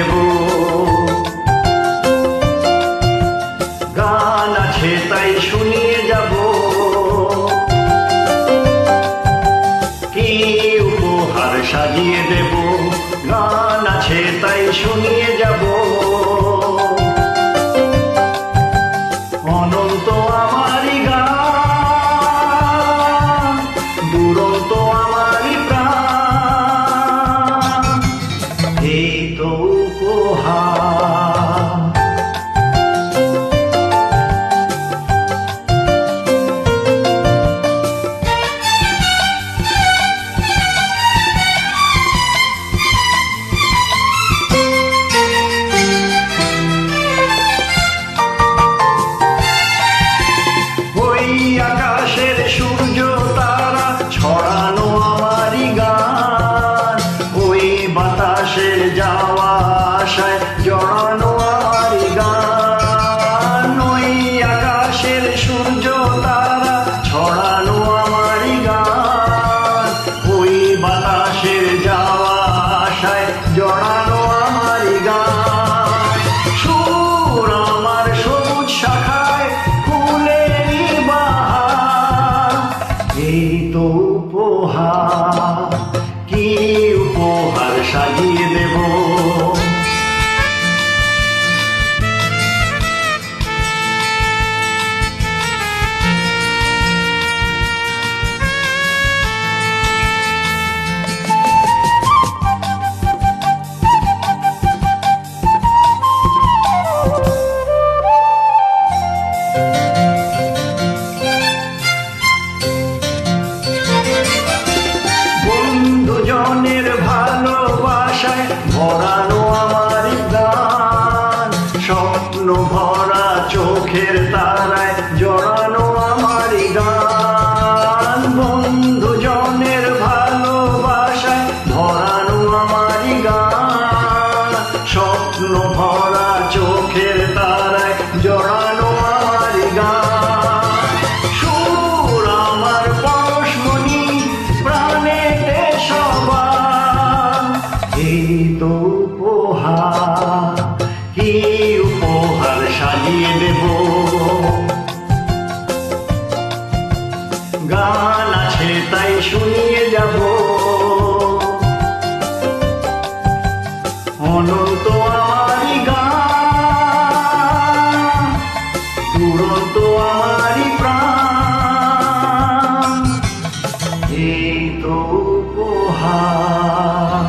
দেব। গান আছে তাই শুনিয়ে যাব, কি উপহার সাজিয়ে দেব। গান আছে তাই শুনিয়ে যাব, অনন্ত আমারই গান, দুরন্ত আমারই প্রাণ, এই তো উপহার। আকাশের সূর্য তারা ছড়ানো আমারই গান, ওই বাতাসের যাওয়া আশায় জড়ানো আমারই গান। ওই আকাশের সূর্য তারা ছড়ানো আমারই গান, ওই বাতাসের যাওয়া আশায় জড়ানো আমারই গান। সুর আমার সবুজ শাখায় এই তো উপহার, কি উপহার সাজিয়ে দেব। জনের ভালোবাসায় ভরানো আমার গান, স্বপ্ন ভরা চোখের তারায় জড়ানো আমার গান। বন্ধু জনের ভালোবাসায় ভরানো আমার গান, স্বপ্ন ভরা চোখের তারায় জড়ানো আমার গান। সুর আমার পরশমণি প্রাণে এই তো উপহার, কি উপহার সাজিয়ে দেব। গান আছে তাই শুনিয়ে যাব, অনন্ত আমারই গান, দুরন্ত আমারই প্রাণ, এই তো উপহার।